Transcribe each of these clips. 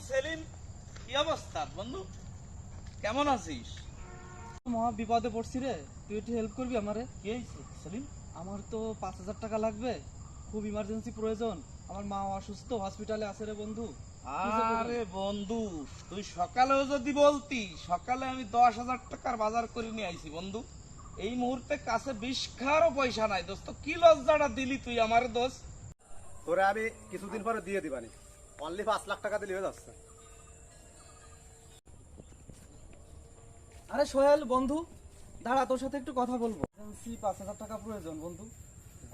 সেলিম, কি অবস্থা বন্ধু? কেমন আছিস? মহা বিপদে পড়ছি রে, তুই একটু হেল্প করবি আমারে? কি হয়েছে সেলিম? আমার তো 5,000 টাকা লাগবে, খুব ইমার্জেন্সি প্রয়োজন। আমার মা অসুস্থ, হসপিটালে আছে রে বন্ধু। আরে বন্ধু, তুই সকালেও যদি বলতি, সকালে আমি 10,000 টাকার বাজার করে নিয়ে আইছি বন্ধু। এই মুহূর্তে কাছে 20 খাওয়ারও পয়সা নাই দোস্ত। কি লজ্জাটা দিলি তুই আমার দোস্ত। তোরে আমি কিছুদিন পরে দিয়ে দিবানি, অনলি 5 লাখ টাকা দিলে হয়ে যাচ্ছে। আরে সোহেল বন্ধু, দাঁড়া, তোর সাথে একটু কথা বলবো। ইমার্জেন্সি 5,000 টাকা প্রয়োজন বন্ধু।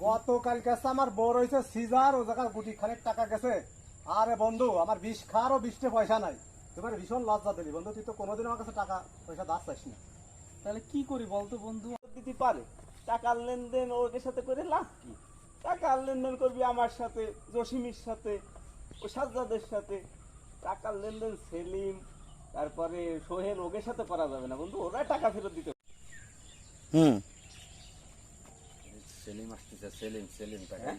গতকাল গেছে আমার বড় হয়েছে সিজার, ও জায়গায় গুটি খানিক টাকা গেছে। আরে বন্ধু, আমার 20 খাওয়ারও 20 পয়সা নাই। তোমার ভীষণ লজ্জা দিলি বন্ধু, তুই তো কোনোদিন আমার কাছে টাকা পয়সা দাস চাইস না। তাহলে কি করি বলতো বন্ধু? দিতে পারে টাকার লেনদেন ওদের সাথে করে লাভ কি? টাকার লেনদেন করবি আমার সাথে, জসিমের সাথে, ও সাজ্জাদের সাথে। টাকার লেনদেন সেলিম, তারপরে সোহেল, ওদের সাথে করা যাবে না বন্ধু, ওরা টাকা ফেরত দিতে। সেলিম আসতেছে, সেলিম সেলিম টাকা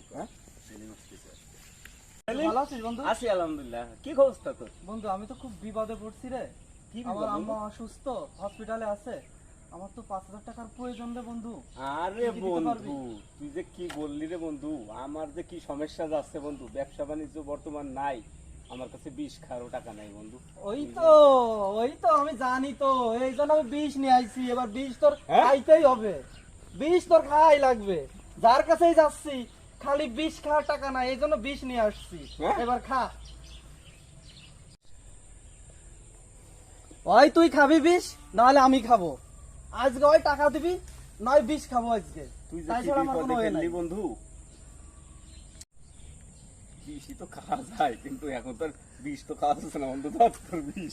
সেলিম আসতেছে। ভালো আছিস বন্ধু? আছি আলহামদুলিল্লাহ। কি খবরটা তোর? বন্ধু আমি তো খুব বিপদে পড়ছি রে। কি আমার বিপদ আম্মা বন্ধু? অসুস্থ, হসপিটালে আছে। আমার তো 5,000 টাকার প্রয়োজন রে বন্ধু। আরে তুই কি দিতে পারবি? বন্ধু, তুই যে কি বললি রে বন্ধু, আমার যে কি সমস্যা যাচ্ছে বন্ধু, ব্যবসা বাণিজ্য বর্তমান নাই, আমার কাছে 20 খারও টাকা নাই বন্ধু। ওই তো আমি জানি তো, এই জন্য আমি 20 নিয়ে আইছি। এবার 20 তোর খাইতেই হবে, 20 তোর খাই লাগবে। যার কাছেই যাচ্ছি খালি 20 খাওয়ার টাকা নাই, এই জন্য 20 নিয়ে আসছি। হ্যাঁ? এবার খা। ওই তুই খাবি 20, নাহলে আমি খাবো। আজকে ওই টাকা দিবি, নয় 20 খাবো আজকে। তুই যে তাই কি ছাড়া আমার বিপদে কোনো ওয়ে ফেললি নাই। বন্ধু। বিষই তো খাওয়া যায়, কিন্তু এখন তো আর বিষ তো খাওয়া যাচ্ছে না বন্ধু, তোর বিষ।